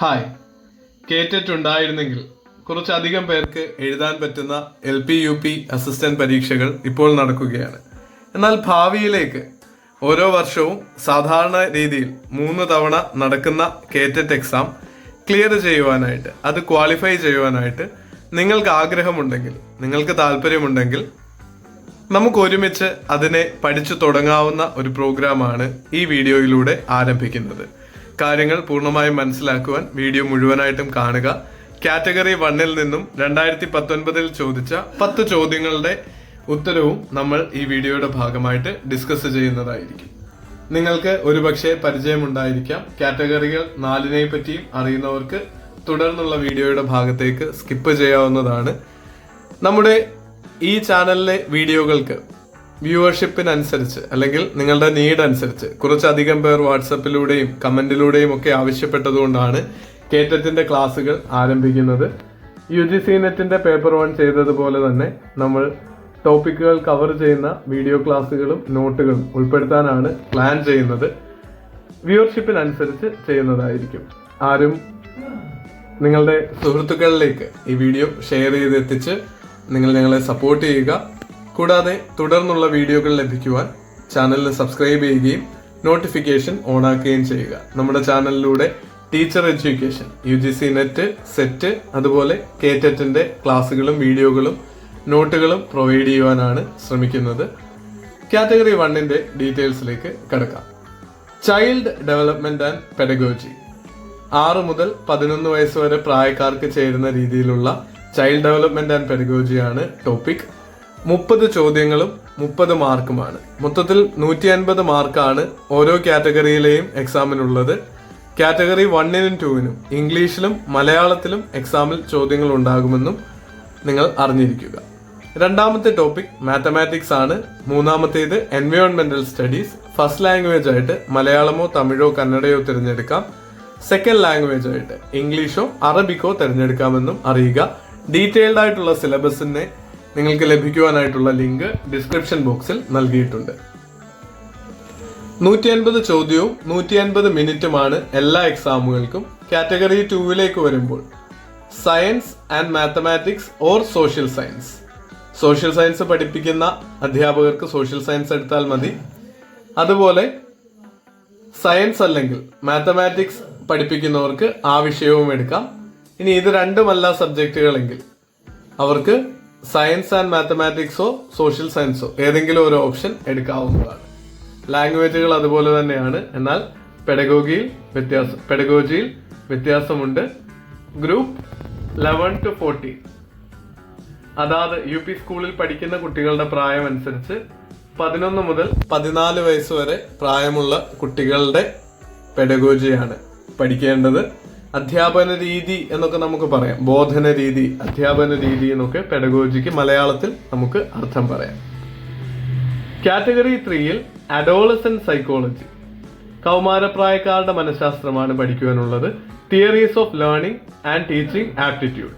Hi. കേറ്റിട്ട് ഉണ്ടായിരുന്നെങ്കിൽ കുറച്ചധികം പേർക്ക് എഴുതാൻ പറ്റുന്ന LP, UP അസിസ്റ്റന്റ് പരീക്ഷകൾ ഇപ്പോൾ നടക്കുകയാണ്. എന്നാൽ ഭാവിയിലേക്ക് ഓരോ വർഷവും സാധാരണ രീതിയിൽ 3 തവണ നടക്കുന്ന കേറ്ററ്റ് എക്സാം ക്ലിയർ ചെയ്യുവാനായിട്ട്, അത് ക്വാളിഫൈ ചെയ്യുവാനായിട്ട് നിങ്ങൾക്ക് ആഗ്രഹമുണ്ടെങ്കിൽ, നിങ്ങൾക്ക് താല്പര്യമുണ്ടെങ്കിൽ നമുക്ക് ഒരുമിച്ച് അതിനെ പഠിച്ചു തുടങ്ങാവുന്ന ഒരു പ്രോഗ്രാമാണ് ഈ വീഡിയോയിലൂടെ ആരംഭിക്കുന്നത്. കാര്യങ്ങൾ പൂർണ്ണമായും മനസ്സിലാക്കുവാൻ വീഡിയോ മുഴുവനായിട്ടും കാണുക. കാറ്റഗറി 1-ൽ നിന്നും 2019 ചോദിച്ച 10 ചോദ്യങ്ങളുടെ ഉത്തരവും നമ്മൾ ഈ വീഡിയോയുടെ ഭാഗമായിട്ട് ഡിസ്കസ് ചെയ്യുന്നതായിരിക്കും. നിങ്ങൾക്ക് ഒരുപക്ഷെ പരിചയമുണ്ടായിരിക്കാം. കാറ്റഗറികൾ 4നെ പറ്റിയും അറിയുന്നവർക്ക് തുടർന്നുള്ള വീഡിയോയുടെ ഭാഗത്തേക്ക് സ്കിപ്പ് ചെയ്യാവുന്നതാണ്. നമ്മുടെ ഈ ചാനലിലെ വീഡിയോകൾക്ക് വ്യൂവർഷിപ്പിനനുസരിച്ച് അല്ലെങ്കിൽ നിങ്ങളുടെ നീഡ് അനുസരിച്ച് കുറച്ചധികം പേർ വാട്സപ്പിലൂടെയും കമന്റിലൂടെയും ഒക്കെ ആവശ്യപ്പെട്ടതുകൊണ്ടാണ് കേറ്ററ്റിന്റെ ക്ലാസ്സുകൾ ആരംഭിക്കുന്നത്. UGC നെറ്റിന്റെ പേപ്പർ 1 ചെയ്തതുപോലെ തന്നെ നമ്മൾ ടോപ്പിക്കുകൾ കവർ ചെയ്യുന്ന വീഡിയോ ക്ലാസ്സുകളും നോട്ടുകളും ഉൾപ്പെടുത്താനാണ് പ്ലാൻ ചെയ്യുന്നത്. വ്യൂവർഷിപ്പിനനുസരിച്ച് ചെയ്യുന്നതായിരിക്കും. ആരും നിങ്ങളുടെ സുഹൃത്തുക്കളിലേക്ക് ഈ വീഡിയോ ഷെയർ ചെയ്തെത്തിച്ച് നിങ്ങൾ ഞങ്ങളെ സപ്പോർട്ട് ചെയ്യുക. കൂടാതെ തുടർന്നുള്ള വീഡിയോകൾ ലഭിക്കുവാൻ ചാനലിന് സബ്സ്ക്രൈബ് ചെയ്യുകയും നോട്ടിഫിക്കേഷൻ ഓൺ ആക്കുകയും ചെയ്യുക. നമ്മുടെ ചാനലിലൂടെ teacher education, UGC net, set, അതുപോലെ കേറ്ററ്റിന്റെ ക്ലാസ്സുകളും വീഡിയോകളും നോട്ടുകളും പ്രൊവൈഡ് ചെയ്യുവാനാണ് ശ്രമിക്കുന്നത്. കാറ്റഗറി 1ന്റെ ഡീറ്റെയിൽസിലേക്ക് കടക്കാം. ചൈൽഡ് ഡെവലപ്മെന്റ് ആൻഡ് പെഡഗോജി, 6 മുതൽ 11 വയസ്സ് വരെ പ്രായക്കാർക്ക് ചേരുന്ന രീതിയിലുള്ള ചൈൽഡ് ഡെവലപ്മെന്റ് ആൻഡ് പെഡഗോജിയാണ് ടോപ്പിക്. 30 ചോദ്യങ്ങളും 30 മാർക്കുമാണ്. മൊത്തത്തിൽ 150 മാർക്കാണ് ഓരോ കാറ്റഗറിയിലെയും എക്സാമിനുള്ളത്. കാറ്റഗറി 1നും 2നും ഇംഗ്ലീഷിലും മലയാളത്തിലും എക്സാമിൽ ചോദ്യങ്ങൾ ഉണ്ടാകുമെന്നും നിങ്ങൾ അറിഞ്ഞിരിക്കുക. രണ്ടാമത്തെ ടോപ്പിക് മാത്തമാറ്റിക്സ് ആണ്. മൂന്നാമത്തേത് എൻവയോൺമെന്റൽ സ്റ്റഡീസ്. ഫസ്റ്റ് ലാംഗ്വേജ് ആയിട്ട് മലയാളമോ തമിഴോ കന്നഡയോ തിരഞ്ഞെടുക്കാം. സെക്കൻഡ് ലാംഗ്വേജ് ആയിട്ട് ഇംഗ്ലീഷോ അറബിക്കോ തിരഞ്ഞെടുക്കാമെന്നും അറിയുക. ഡീറ്റെയിൽഡ് ആയിട്ടുള്ള സിലബസിനെ നിങ്ങൾക്ക് ലഭിക്കുവാനായിട്ടുള്ള ലിങ്ക് ഡിസ്ക്രിപ്ഷൻ ബോക്സിൽ നൽകിയിട്ടുണ്ട്. 150 ചോദ്യവും 150 മിനിറ്റുമാണ് എല്ലാ എക്സാമുകൾക്കും. കാറ്റഗറി 2ലേക്ക് വരുമ്പോൾ science and mathematics or social science. Social science പഠിപ്പിക്കുന്ന അധ്യാപകർക്ക് സോഷ്യൽ സയൻസ് എടുത്താൽ മതി. അതുപോലെ സയൻസ് അല്ലെങ്കിൽ മാത്തമാറ്റിക്സ് പഠിപ്പിക്കുന്നവർക്ക് ആ വിഷയവും എടുക്കാം. ഇനി ഇത് രണ്ടുമല്ല സബ്ജക്റ്റുകളെങ്കിൽ അവർക്ക് സയൻസ് ആൻഡ് മാത്തമാറ്റിക്സോ സോഷ്യൽ സയൻസോ ഏതെങ്കിലും ഒരു ഓപ്ഷൻ എടുക്കാവുന്നതാണ്. ലാംഗ്വേജുകൾ അതുപോലെ തന്നെയാണ്. എന്നാൽ പെഡഗോജിയിൽ വ്യത്യാസമുണ്ട്. ഗ്രൂപ്പ് 11 to 14, അതായത് UP സ്കൂളിൽ പഠിക്കുന്ന കുട്ടികളുടെ പ്രായം അനുസരിച്ച് 11 മുതൽ 14 വയസ്സ് വരെ പ്രായമുള്ള കുട്ടികളുടെ പെഡഗോജിയാണ് പഠിക്കേണ്ടത്. അധ്യാപന രീതി എന്നൊക്കെ നമുക്ക് പറയാം. ബോധന രീതി, അധ്യാപന രീതി എന്നൊക്കെ പെഡഗോജിക്ക് മലയാളത്തിൽ നമുക്ക് അർത്ഥം പറയാം. കാറ്റഗറി 3ൽ അഡോളസെന്റ് സൈക്കോളജി, കൗമാരപ്രായക്കാരുടെ മനഃശാസ്ത്രമാണ് പഠിക്കുവാനുള്ളത്. Theories of learning and teaching aptitude.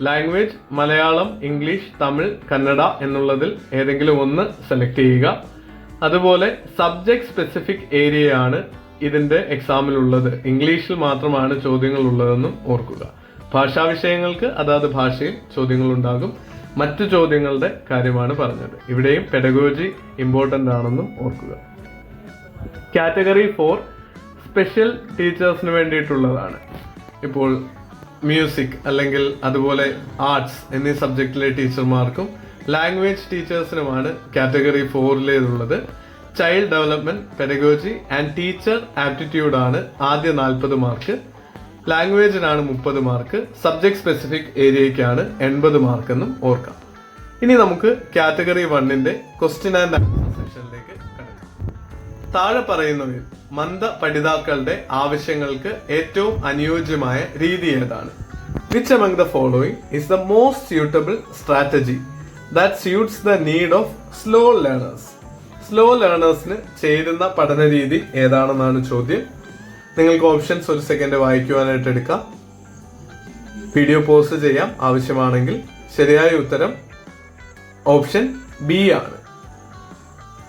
Language Malayalam, English, Tamil, Kannada എന്നുള്ളതിൽ ഏതെങ്കിലും ഒന്ന് സെലക്ട് ചെയ്യുക. അതുപോലെ സബ്ജക്ട് സ്പെസിഫിക് ഏരിയയാണ് ഇതിന്റെ എക്സാമിലുള്ളത്. ഇംഗ്ലീഷിൽ മാത്രമാണ് ചോദ്യങ്ങൾ ഉള്ളതെന്നും ഓർക്കുക. ഭാഷാ വിഷയങ്ങൾക്ക് അതാത് ഭാഷയിൽ ചോദ്യങ്ങൾ ഉണ്ടാകും. മറ്റു ചോദ്യങ്ങളുടെ കാര്യമാണ് പറഞ്ഞത്. ഇവിടെയും പെഡഗോജി ഇമ്പോർട്ടന്റ് ആണെന്നും ഓർക്കുക. കാറ്റഗറി 4 സ്പെഷ്യൽ ടീച്ചേഴ്സിന് വേണ്ടിയിട്ടുള്ളതാണ്. ഇപ്പോൾ മ്യൂസിക് അല്ലെങ്കിൽ അതുപോലെ ആർട്സ് എന്നീ സബ്ജക്റ്റിലെ ടീച്ചർമാർക്കും ലാംഗ്വേജ് ടീച്ചേഴ്സിനുമാണ് കാറ്റഗറി 4ലേതുള്ളത്. Child development, pedagogy and teacher aptitude ആണ് ആദ്യ 40 മാർക്ക്. ലാംഗ്വേജിനാണ് 30 മാർക്ക്. സബ്ജക്ട് സ്പെസിഫിക് ഏരിയയ്ക്കാണ് 80 മാർക്ക് എന്നും ഓർക്കാം. ഇനി നമുക്ക് കാറ്റഗറി 1ന്റെ ക്വസ്റ്റ്യൻ ആൻഡ് ആൻസർ സെഷനിലേക്ക് കടക്കാം. താഴെ പറയുന്നവയിൽ മന്ദ പഠിതാക്കളുടെ ആവശ്യങ്ങൾക്ക് ഏറ്റവും അനുയോജ്യമായ രീതി ഏതാണ്? Which among the following is the most suitable strategy that suits the need of slow learners? Slow ലേണേഴ്സിന് ചേരുന്ന പഠന രീതി ഏതാണെന്നാണ് ചോദ്യം. നിങ്ങൾക്ക് ഓപ്ഷൻസ് ഒരു സെക്കൻഡ് വായിക്കുവാനായിട്ട് എടുക്കാം. വീഡിയോ പോസ് ചെയ്യാം ആവശ്യമാണെങ്കിൽ. ശരിയായ ഉത്തരം ഓപ്ഷൻ B ആണ്.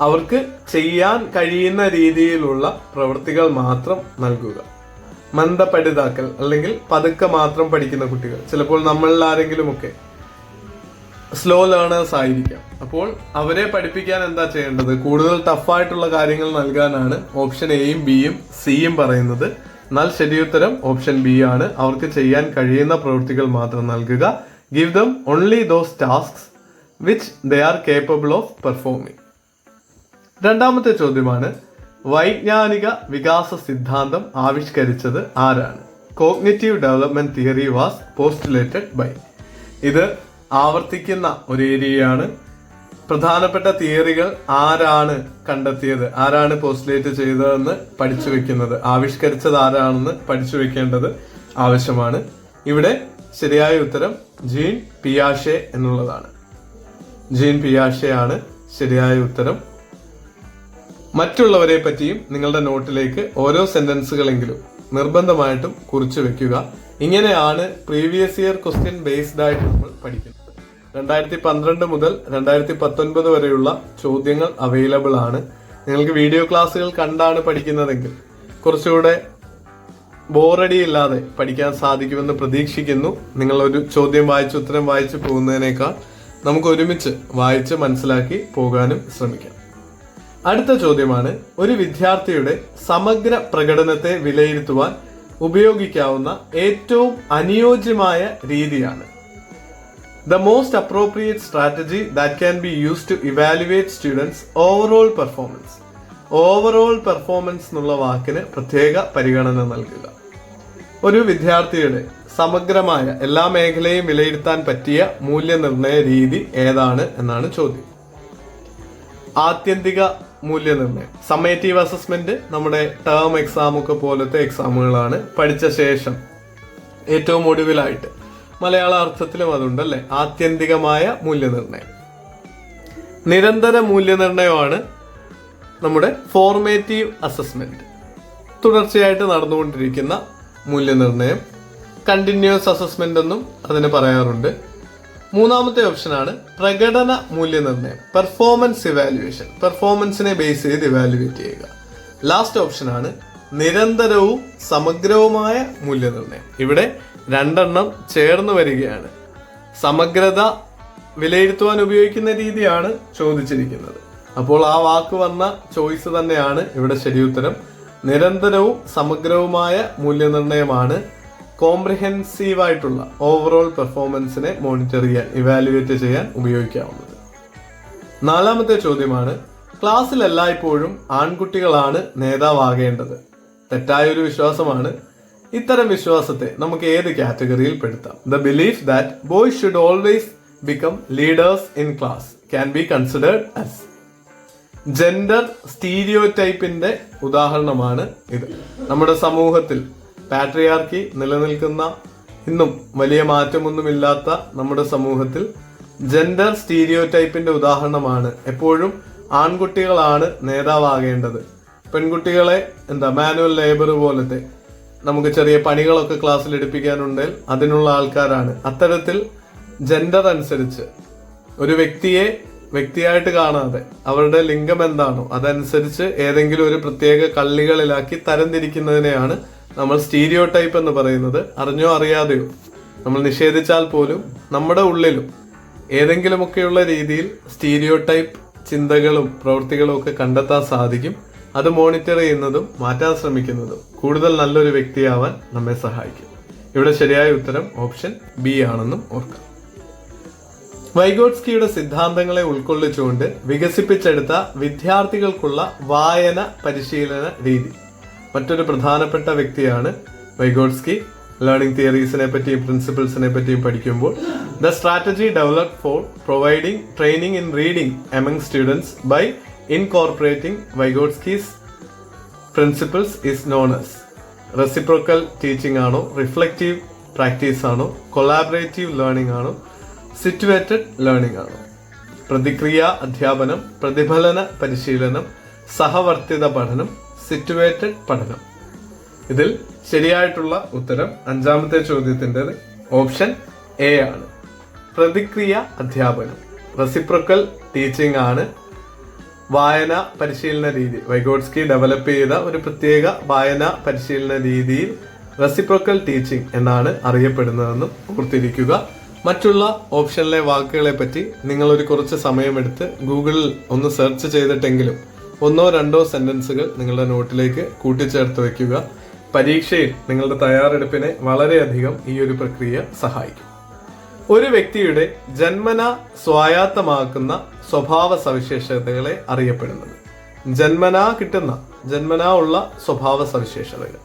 അവർക്ക് ചെയ്യാൻ കഴിയുന്ന രീതിയിലുള്ള പ്രവൃത്തികൾ മാത്രം നൽകുക. മന്ദപഠിതാക്കൾ അല്ലെങ്കിൽ പതുക്കെ മാത്രം പഠിക്കുന്ന കുട്ടികൾ, ചിലപ്പോൾ നമ്മളിൽ ആരെങ്കിലുമൊക്കെ സ്ലോ ലേണേഴ്സ് ആയിരിക്കാം. അപ്പോൾ അവരെ പഠിപ്പിക്കാൻ എന്താ ചെയ്യേണ്ടത്? കൂടുതൽ ടഫായിട്ടുള്ള കാര്യങ്ങൾ നൽകാനാണ് ഓപ്ഷൻ എയും ബിയും സിയും പറയുന്നത്. എന്നാൽ ശരിയുത്തരം ഓപ്ഷൻ ബി ആണ്. അവർക്ക് ചെയ്യാൻ കഴിയുന്ന പ്രവൃത്തികൾ മാത്രം നൽകുക. Give them only those tasks which they are capable of performing. രണ്ടാമത്തെ ചോദ്യമാണ്, വൈജ്ഞാനിക വികാസ സിദ്ധാന്തം ആവിഷ്കരിച്ചത് ആരാണ്? Cognitive development theory was postulated by. ഇത് ആവർത്തിക്കുന്ന ഒരു ഏരിയയാണ്. പ്രധാനപ്പെട്ട തിയറികൾ ആരാണ് കണ്ടെത്തിയത്, ആരാണ് പോസ്റ്റുലേറ്റ് ചെയ്തതെന്ന് പഠിച്ചു വെക്കുന്നത്, ആവിഷ്കരിച്ചത് ആരാണെന്ന് പഠിച്ചു വെക്കേണ്ടത് ആവശ്യമാണ്. ഇവിടെ ശരിയായ ഉത്തരം ജീൻ പിയാഷെ എന്നുള്ളതാണ്. ജീൻ പിയാഷെ ആണ് ശരിയായ ഉത്തരം. മറ്റുള്ളവരെ പറ്റിയും നിങ്ങളുടെ നോട്ടിലേക്ക് ഓരോ സെന്റൻസുകളെങ്കിലും നിർബന്ധമായിട്ടും കുറിച്ചു വെക്കുക. ഇങ്ങനെയാണ് പ്രീവിയസ് ഇയർ ക്വസ്റ്റ്യൻ ബേസ്ഡ് ആയിട്ട് നമ്മൾ പഠിക്കുന്നത്. 2012 മുതൽ 2019 വരെയുള്ള ചോദ്യങ്ങൾ അവൈലബിൾ ആണ്. നിങ്ങൾക്ക് വീഡിയോ ക്ലാസ്സുകൾ കണ്ടാണ് പഠിക്കുന്നതെങ്കിൽ കുറച്ചുകൂടെ ബോറടി ഇല്ലാതെ പഠിക്കാൻ സാധിക്കുമെന്ന് പ്രതീക്ഷിക്കുന്നു. നിങ്ങൾ ഒരു ചോദ്യം വായിച്ച് ഉത്തരം വായിച്ച് പോകുന്നതിനേക്കാൾ നമുക്ക് ഒരുമിച്ച് വായിച്ച് മനസ്സിലാക്കി പോകാനും ശ്രമിക്കാം. അടുത്ത ചോദ്യമാണ്, ഒരു വിദ്യാർത്ഥിയുടെ സമഗ്ര പ്രകടനത്തെ വിലയിരുത്തുവാൻ ഉപയോഗിക്കാവുന്ന ഏറ്റവും അനുയോജ്യമായ രീതിയാണ്. The most appropriate strategy that can be used to evaluate students' overall performance. Overall performance എന്നുള്ള വാക്കിന് പ്രത്യേക പരിഗണന നൽകുക. ഒരു വിദ്യാർത്ഥിയുടെ സമഗ്രമായ എല്ലാ മേഖലയും വിലയിരുത്താൻ പറ്റിയ മൂല്യനിർണ്ണയ രീതി ഏതാണ് എന്നാണ് ചോദ്യം. ആത്യന്തിക മൂല്യനിർണ്ണയം, സമ്മേറ്റീവ് അസസ്മെന്റ് നമ്മുടെ ടേം എക്സാം ഒക്കെ പോലത്തെ എക്സാമുകളാണ്. പഠിച്ച ശേഷം ഏറ്റവും ഒടുവിലായിട്ട് മലയാള അർത്ഥത്തിലും അതുണ്ടല്ലേ, ആത്യന്തികമായ മൂല്യനിർണ്ണയം. നിരന്തര മൂല്യനിർണ്ണയമാണ് നമ്മുടെ ഫോർമേറ്റീവ് അസസ്മെന്റ്, തുടർച്ചയായിട്ട് നടന്നുകൊണ്ടിരിക്കുന്ന മൂല്യനിർണ്ണയം. കണ്ടിന്യൂസ് അസസ്മെന്റ് എന്നും അതിന് പറയാറുണ്ട്. മൂന്നാമത്തെ ഓപ്ഷനാണ് പ്രകടന മൂല്യനിർണ്ണയം, പെർഫോമൻസ് ഇവാലുവേഷൻ, പെർഫോമൻസിനെ ബേസ് ചെയ്ത് ഇവാലുവേറ്റ് ചെയ്യുക. ലാസ്റ്റ് ഓപ്ഷനാണ് നിരന്തരവും സമഗ്രവുമായ മൂല്യനിർണ്ണയം. ഇവിടെ രണ്ടെണ്ണം ചേർന്ന് വരികയാണ്. സമഗ്രത വിലയിരുത്തുവാൻ ഉപയോഗിക്കുന്ന രീതിയാണ് ചോദിച്ചിരിക്കുന്നത്. അപ്പോൾ ആ വാക്ക് വന്ന ചോയ്സ് തന്നെയാണ് ഇവിടെ ശരിയുത്തരം. നിരന്തരവും സമഗ്രവുമായ മൂല്യനിർണ്ണയമാണ് കോംപ്രിഹെൻസീവ് ആയിട്ടുള്ള ഓവറോൾ പെർഫോമൻസിനെ മോണിറ്റർ ചെയ്യാൻ, ഇവാലുവേറ്റ് ചെയ്യാൻ ഉപയോഗിക്കാവുന്നത്. നാലാമത്തെ ചോദ്യമാണ്, ക്ലാസ്സിൽ എല്ലായ്പ്പോഴും ആൺകുട്ടികളാണ് നേതാവാകേണ്ടത്. തെറ്റായൊരു വിശ്വാസമാണ്. ഇത്തരം വിശ്വാസത്തെ നമുക്ക് ഏത് കാറ്റഗറിയിൽ പെടുത്താം? The belief that boys should always become leaders in class can be considered as. Gender സ്റ്റീരിയോടൈപ്പിന്റെ ഉദാഹരണമാണ് ഇത്. നമ്മുടെ സമൂഹത്തിൽ പാട്രിയാർക്കി നിലനിൽക്കുന്ന, ഇന്നും വലിയ മാറ്റമൊന്നുമില്ലാത്ത നമ്മുടെ സമൂഹത്തിൽ ജെൻഡർ സ്റ്റീരിയോടൈപ്പിന്റെ ഉദാഹരണമാണ് എപ്പോഴും ആൺകുട്ടികളാണ് നേതാവാകേണ്ടത്. പെൺകുട്ടികളെ മാനുവൽ ലേബർ പോലത്തെ നമുക്ക് ചെറിയ പണികളൊക്കെ ക്ലാസ്സിൽ എടുപ്പിക്കാനുണ്ടെങ്കിൽ അതിനുള്ള ആൾക്കാരാണ്. അത്തരത്തിൽ ജെൻഡർ അനുസരിച്ച് ഒരു വ്യക്തിയെ വ്യക്തിയായിട്ട് കാണാതെ അവരുടെ ലിംഗം എന്താണോ അതനുസരിച്ച് ഏതെങ്കിലും ഒരു പ്രത്യേക കള്ളികളിലാക്കി തരംതിരിക്കുന്നതിനെയാണ് നമ്മൾ സ്റ്റീരിയോ ടൈപ്പ് എന്ന് പറയുന്നത്. അറിഞ്ഞോ അറിയാതെയോ നമ്മൾ നിഷേധിച്ചാൽ പോലും നമ്മുടെ ഉള്ളിലും ഏതെങ്കിലുമൊക്കെയുള്ള രീതിയിൽ സ്റ്റീരിയോ ടൈപ്പ് ചിന്തകളും പ്രവൃത്തികളും ഒക്കെ കണ്ടെത്താൻ സാധിക്കും. അത് മോണിറ്റർ ചെയ്യുന്നതും മാറ്റാൻ ശ്രമിക്കുന്നതും കൂടുതൽ നല്ലൊരു വ്യക്തിയാവാൻ നമ്മെ സഹായിക്കും. ഇവിടെ ശരിയായ ഉത്തരം ഓപ്ഷൻ ബി ആണെന്നും ഓർക്കാം. വൈഗോട്സ്കിയുടെ സിദ്ധാന്തങ്ങളെ ഉൾക്കൊള്ളിച്ചുകൊണ്ട് വികസിപ്പിച്ചെടുത്ത വിദ്യാർത്ഥികൾക്കുള്ള വായന പരിശീലന രീതി. മറ്റൊരു പ്രധാനപ്പെട്ട വ്യക്തിയാണ് വൈഗോട്സ്കി. ലേണിംഗ് തിയറീസിനെ പറ്റിയും പ്രിൻസിപ്പിൾസിനെ പറ്റിയും പഠിക്കുമ്പോൾ the strategy developed for providing training in reading among students by incorporating Vygotsky's principles is known as reciprocal teaching ആണോ, റിഫ്ലക്റ്റീവ് പ്രാക്ടീസ് ആണോ, കൊളാബറേറ്റീവ് ലേണിംഗ് ആണോ, സിറ്റുവേറ്റഡ് ലേണിംഗ് ആണോ? പ്രതിക്രിയ അധ്യാപനം, പ്രതിഫലന പരിശീലനം, സഹവർത്തിത പഠനം, സിറ്റുവേറ്റഡ് പഠനം. ഇതിൽ ശരിയായിട്ടുള്ള ഉത്തരം അഞ്ചാമത്തെ ചോദ്യത്തിൻ്റെ ഓപ്ഷൻ എ ആണ്. പ്രതിക്രിയ അധ്യാപനം, റെസിപ്രോക്കൽ ടീച്ചിങ് ആണ് വായന പരിശീലന രീതി. വൈഗോട്സ്കി ഡെവലപ്പ് ചെയ്ത ഒരു പ്രത്യേക വായന പരിശീലന രീതിയിൽ റെസിപ്രോക്കൽ ടീച്ചിങ് എന്നാണ് അറിയപ്പെടുന്നതെന്നും ഓർത്തിരിക്കുക. മറ്റുള്ള ഓപ്ഷനിലെ വാക്കുകളെ പറ്റി നിങ്ങളൊരു കുറച്ച് സമയമെടുത്ത് ഗൂഗിളിൽ ഒന്ന് സെർച്ച് ചെയ്തിട്ടെങ്കിലും 1-2 സെന്റൻസുകൾ നിങ്ങളുടെ നോട്ടിലേക്ക് കൂട്ടിച്ചേർത്ത് വയ്ക്കുക. പരീക്ഷയിൽ നിങ്ങളുടെ തയ്യാറെടുപ്പിനെ വളരെയധികം ഈ ഒരു പ്രക്രിയ സഹായിക്കും. ഒരു വ്യക്തിയുടെ ജന്മന സ്വായത്തമാക്കുന്ന സ്വഭാവ സവിശേഷതകളെ അറിയപ്പെടുന്നത്. ജന്മനാ ഉള്ള സ്വഭാവ സവിശേഷതകൾ.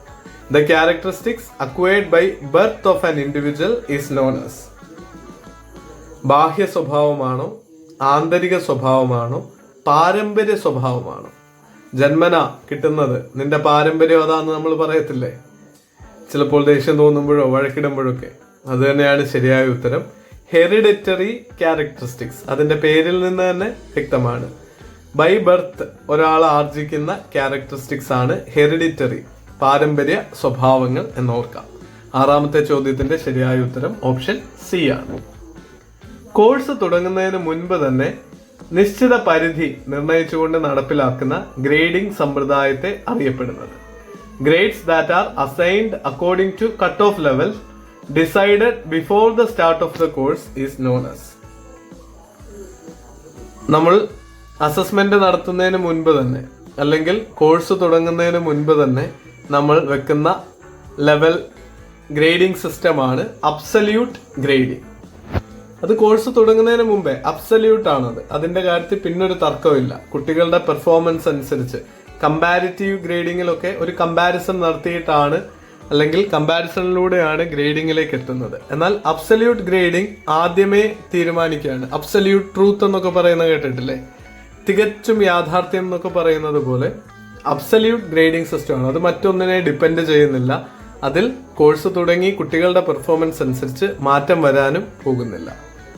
The characteristics acquired by birth of an individual is known as. ബാഹ്യ സ്വഭാവമാണോ, ആന്തരിക സ്വഭാവമാണോ, പാരമ്പര്യ സ്വഭാവമാണോ? ജന്മന കിട്ടുന്നത് നിന്റെ പാരമ്പര്യം അതാന്ന് നമ്മൾ പറയത്തില്ലേ, ചിലപ്പോൾ ദേഷ്യം തോന്നുമ്പോഴോ വഴക്കിടുമ്പോഴൊക്കെ. അത് തന്നെയാണ് ശരിയായ ഉത്തരം. ഹെറിഡിറ്ററി ക്യാരക്ടറിസ്റ്റിക്സ്, അതിന്റെ പേരിൽ നിന്ന് തന്നെ വ്യക്തമാണ്. ബൈ ബർത്ത് ഒരാൾ ആർജിക്കുന്ന ക്യാരക്ടറിസ്റ്റിക്സ് ആണ് ഹെറിഡിറ്ററി, പാരമ്പര്യ സ്വഭാവങ്ങൾ എന്നോർക്കാം. 6ാമത്തെ ചോദ്യത്തിന്റെ ശരിയായ ഉത്തരം ഓപ്ഷൻ സി ആണ്. കോഴ്സ് തുടങ്ങുന്നതിന് മുൻപ് തന്നെ നിശ്ചിത പരിധി നിർണയിച്ചുകൊണ്ട് നടപ്പിലാക്കുന്ന ഗ്രേഡിംഗ് സമ്പ്രദായത്തെ അറിയപ്പെടുന്നത്. Grades that are assigned according to cut off level decided before the start of the course is known as. നമ്മൾ അസസ്മെന്റ് നടത്തുന്നതിന് മുൻപ് തന്നെ അല്ലെങ്കിൽ കോഴ്സ് തുടങ്ങുന്നതിന് മുൻപ് തന്നെ നമ്മൾ വെക്കുന്ന ലെവൽ ഗ്രേഡിംഗ് സിസ്റ്റമാണ് അബ്സല്യൂട്ട് ഗ്രേഡിംഗ്. അത് കോഴ്സ് തുടങ്ങുന്നതിന് മുമ്പേ അബ്സല്യൂട്ട് ആണത്. അതിന്റെ കാര്യത്തിൽ പിന്നൊരു തർക്കമില്ല. കുട്ടികളുടെ പെർഫോമൻസ് അനുസരിച്ച് കമ്പാരിറ്റീവ് ഗ്രേഡിങ്ങിലൊക്കെ ഒരു കമ്പാരിസൺ നടത്തിയിട്ടാണ് അല്ലെങ്കിൽ കമ്പാരിസണിലൂടെയാണ് ഗ്രേഡിങ്ങിലേക്ക് എത്തുന്നത്. എന്നാൽ അബ്സല്യൂട്ട് ഗ്രേഡിംഗ് ആദ്യമേ തീരുമാനിക്കുകയാണ്. അബ്സല്യൂട്ട് ട്രൂത്ത് എന്നൊക്കെ പറയുന്നത് കേട്ടിട്ടില്ലേ, തികച്ചും യാഥാർത്ഥ്യം എന്നൊക്കെ പറയുന്നത് പോലെ അബ്സല്യൂട്ട് ഗ്രേഡിംഗ് സിസ്റ്റമാണ്. അത് മറ്റൊന്നിനെ ഡിപ്പെൻഡ് ചെയ്യുന്നില്ല. അതിൽ കോഴ്സ് തുടങ്ങി കുട്ടികളുടെ പെർഫോമൻസ് അനുസരിച്ച് മാറ്റം വരാനും പോകുന്നില്ല.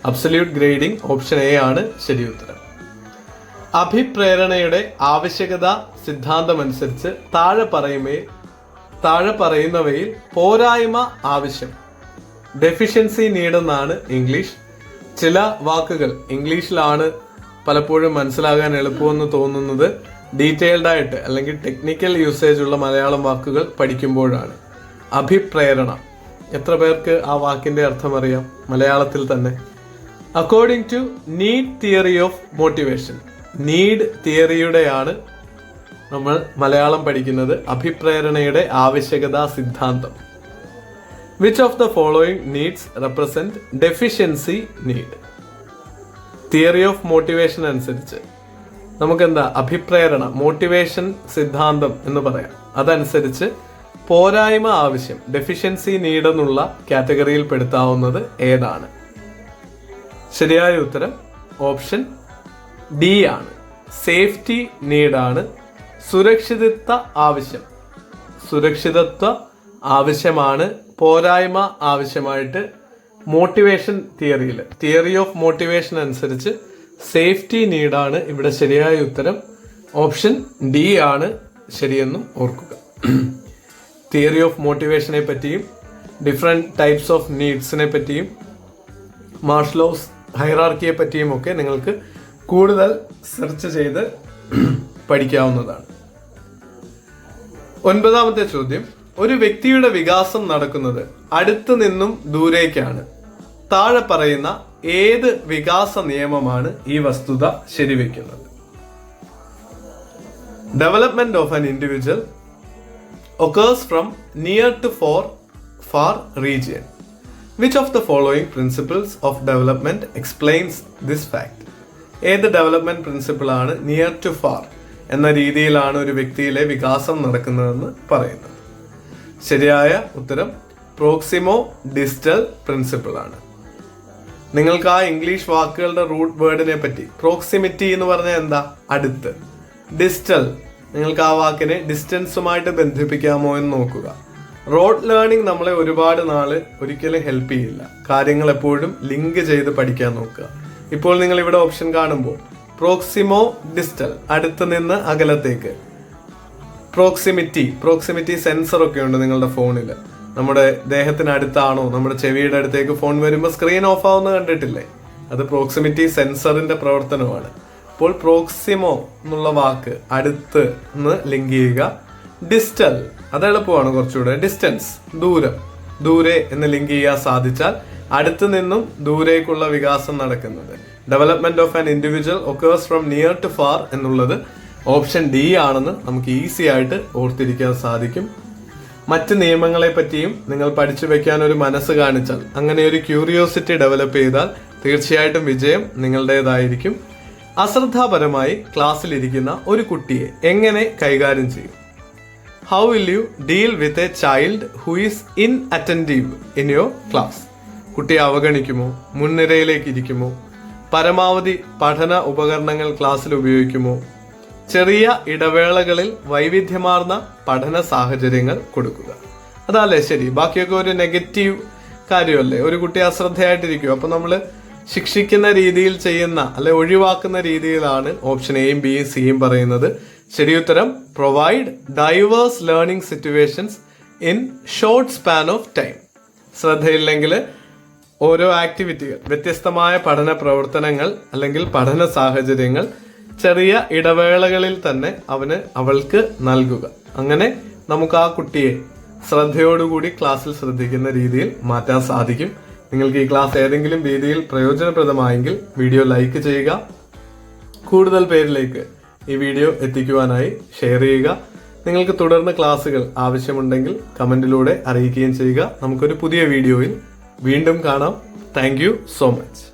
അബ്സല്യൂട്ട് ഗ്രേഡിംഗ് ഓപ്ഷൻ എ ആണ് ശരി ഉത്തരം. അഭിപ്രേരണയുടെ ആവശ്യകത സിദ്ധാന്തമനുസരിച്ച് താഴെ പറയുന്നവയിൽ പോരായ്മ ആവശ്യം, ഡെഫിഷ്യൻസി നീഡെന്നാണ് ഇംഗ്ലീഷ്. ചില വാക്കുകൾ ഇംഗ്ലീഷിലാണ് പലപ്പോഴും മനസ്സിലാകാൻ എളുപ്പമെന്ന് തോന്നുന്നത് ഡീറ്റെയിൽഡ് ആയിട്ട് അല്ലെങ്കിൽ ടെക്നിക്കൽ യൂസേജ് ഉള്ള മലയാളം വാക്കുകൾ പഠിക്കുമ്പോഴാണ്. അഭിപ്രേരണ, എത്ര പേർക്ക് ആ വാക്കിന്റെ അർത്ഥം അറിയാം മലയാളത്തിൽ തന്നെ? According to need theory of motivation, need തിയറിയുടെയാണ് നമ്മൾ മലയാളം പഠിക്കുന്നത്. അഭിപ്രേരണയുടെ ആവശ്യകതാ സിദ്ധാന്തം. Which of the following needs represent deficiency need? Theory of motivation അനുസരിച്ച് നമുക്കെന്താ അഭിപ്രേരണ, മോട്ടിവേഷൻ സിദ്ധാന്തം എന്ന് പറയാം. അതനുസരിച്ച് പോരായ്മ ആവശ്യം, ഡെഫിഷ്യൻസി നീഡ് എന്നുള്ള കാറ്റഗറിയിൽ പെടുത്താവുന്നത് ഏതാണ്? ശരിയായ ഉത്തരം ഓപ്ഷൻ ഡി ആണ്. സേഫ്റ്റി നീഡാണ്. സുരക്ഷിതത്വ ആവശ്യമാണ് പോരായ്മ ആവശ്യമായിട്ട് മോട്ടിവേഷൻ തിയറിയിൽ. തിയറി ഓഫ് മോട്ടിവേഷൻ അനുസരിച്ച് സേഫ്റ്റി നീഡാണ് ഇവിടെ ശരിയായ ഉത്തരം. ഓപ്ഷൻ ഡി ആണ് ശരിയെന്നും ഓർക്കുക. തിയറി ഓഫ് മോട്ടിവേഷനെ പറ്റിയും ഡിഫറെന്റ് ടൈപ്സ് ഓഫ് നീഡ്സിനെ പറ്റിയും മാസ്ലോസ് ഹൈറാർക്കിയെ പറ്റിയും ഒക്കെ നിങ്ങൾക്ക് കൂടുതൽ സെർച്ച് ചെയ്ത് പഠിക്കാവുന്നതാണ്. 9ാമത്തെ ചോദ്യം, ഒരു വ്യക്തിയുടെ വികാസം നടക്കുന്നത് അടുത്തു നിന്നും ദൂരേക്കാണ്. താഴെ പറയുന്ന ഏത് വികാസ നിയമമാണ് ഈ വസ്തുത ശരിവെക്കുന്നത്? Development of an individual occurs from near to far region. Which of the following principles of development explains this fact? ഏത് ഡെവലപ്മെന്റ് പ്രിൻസിപ്പിൾ ആണ് നിയർ ടു ഫാർ എന്ന രീതിയിലാണ് ഒരു വ്യക്തിയിലെ വികാസം നടക്കുന്നതെന്ന് പറയുന്നത്? ശരിയായ ഉത്തരം പ്രോക്സിമോ ഡിസ്റ്റൽ പ്രിൻസിപ്പിൾ ആണ്. നിങ്ങൾക്ക് ആ ഇംഗ്ലീഷ് വാക്കുകളുടെ റൂട്ട് വേർഡിനെ പറ്റി, പ്രോക്സിമിറ്റി എന്ന് പറഞ്ഞാൽ എന്താ? അടുത്ത്. ഡിസ്റ്റൽ, നിങ്ങൾക്ക് ആ വാക്കിനെ ഡിസ്റ്റൻസുമായിട്ട് ബന്ധിപ്പിക്കാമോ എന്ന് നോക്കുക. റോഡ് ലേണിംഗ് നമ്മളെ ഒരുപാട് നാള് ഒരിക്കലും ഹെൽപ്പ് ചെയ്യില്ല. കാര്യങ്ങൾ എപ്പോഴും ലിങ്ക് ചെയ്ത് പഠിക്കാൻ നോക്കുക. ഇപ്പോൾ നിങ്ങൾ ഇവിടെ ഓപ്ഷൻ കാണുമ്പോൾ പ്രോക്സിമോ ഡിസ്റ്റൽ, അടുത്ത് നിന്ന് അകലത്തേക്ക്. പ്രോക്സിമിറ്റി സെൻസർ ഒക്കെ ഉണ്ട് നിങ്ങളുടെ ഫോണിൽ. നമ്മുടെ ദേഹത്തിന് അടുത്താണോ, നമ്മുടെ ചെവിയുടെ അടുത്തേക്ക് ഫോൺ വരുമ്പോൾ സ്ക്രീൻ ഓഫ് ആവുന്ന കണ്ടിട്ടില്ലേ? അത് പ്രോക്സിമിറ്റി സെൻസറിന്റെ പ്രവർത്തനമാണ്. അപ്പോൾ പ്രോക്സിമോ എന്നുള്ള വാക്ക് അടുത്ത് നിന്ന് ലിങ്ക് ചെയ്യുക. ഡിസ്റ്റൽ അത് എളുപ്പമാണ് കുറച്ചുകൂടെ. ഡിസ്റ്റൻസ്, ദൂരം, ദൂരെ എന്ന് ലിങ്ക് ചെയ്യാൻ സാധിച്ചാൽ അടുത്ത് നിന്നും ദൂരേക്കുള്ള വികാസം നടക്കുന്നത്. Development of an individual occurs from near to far എന്നുള്ളത് ഓപ്ഷൻ ഡി ആണെന്ന് നമുക്ക് ഈസി ആയിട്ട് ഓർത്തിരിക്കാൻ സാധിക്കും. മറ്റ് നിയമങ്ങളെ പറ്റിയും നിങ്ങൾ പഠിച്ചു വെക്കാൻ ഒരു മനസ്സ് കാണിച്ചാൽ, അങ്ങനെ ഒരു ക്യൂരിയോസിറ്റി ഡെവലപ്പ് ചെയ്താൽ തീർച്ചയായിട്ടും വിജയം നിങ്ങളുടേതായിരിക്കും. അശ്രദ്ധാപരമായി ക്ലാസ്സിലിരിക്കുന്ന ഒരു കുട്ടിയെ എങ്ങനെ കൈകാര്യം ചെയ്യും? How will you deal with a child who is inattentive in your class? കുട്ടിയെ അവഗണിക്കുമോ? മുൻനിരയിലേക്ക് ഇരിക്കുമോ? പരമാവധി പഠന ഉപകരണങ്ങൾ ക്ലാസ്സിൽ ഉപയോഗിക്കുമോ? ചെറിയ ഇടവേളകളിൽ വൈവിധ്യമാർന്ന പഠന സാഹചര്യങ്ങൾ കൊടുക്കുക. അതല്ലേ ശരി? ബാക്കിയൊക്കെ ഒരു നെഗറ്റീവ് കാര്യമല്ലേ? ഒരു കുട്ടി അശ്രദ്ധയായിട്ടിരിക്കും, അപ്പൊ നമ്മൾ ശിക്ഷിക്കുന്ന രീതിയിൽ ചെയ്യുന്ന അല്ലെ ഒഴിവാക്കുന്ന രീതിയിലാണ് ഓപ്ഷൻ എയും ബിയും സിയും പറയുന്നത്. ശരിയുത്തരം provide diverse learning situations in short span of time. ശ്രദ്ധയില്ലെങ്കിൽ ഓരോ ആക്ടിവിറ്റികൾ, വ്യത്യസ്തമായ പഠന പ്രവർത്തനങ്ങൾ അല്ലെങ്കിൽ പഠന സാഹചര്യങ്ങൾ ചെറിയ ഇടവേളകളിൽ തന്നെ അവൾക്ക് നൽകുക. അങ്ങനെ നമുക്ക് ആ കുട്ടിയെ ശ്രദ്ധയോടുകൂടി ക്ലാസ്സിൽ ശ്രദ്ധിക്കുന്ന രീതിയിൽ മാറ്റാൻ സാധിക്കും. നിങ്ങൾക്ക് ഈ ക്ലാസ് ഏതെങ്കിലും രീതിയിൽ പ്രയോജനപ്രദമായെങ്കിൽ വീഡിയോ ലൈക്ക് ചെയ്യുക. കൂടുതൽ പേരിലേക്ക് ഈ വീഡിയോ എത്തിക്കുവാനായി ഷെയർ ചെയ്യുക. നിങ്ങൾക്ക് തുടർന്ന് ക്ലാസ്സുകൾ ആവശ്യമുണ്ടെങ്കിൽ കമന്റിലൂടെ അറിയിക്കുകയും ചെയ്യുക. നമുക്കൊരു പുതിയ വീഡിയോയിൽ വീണ്ടും കാണാം. Thank you so much.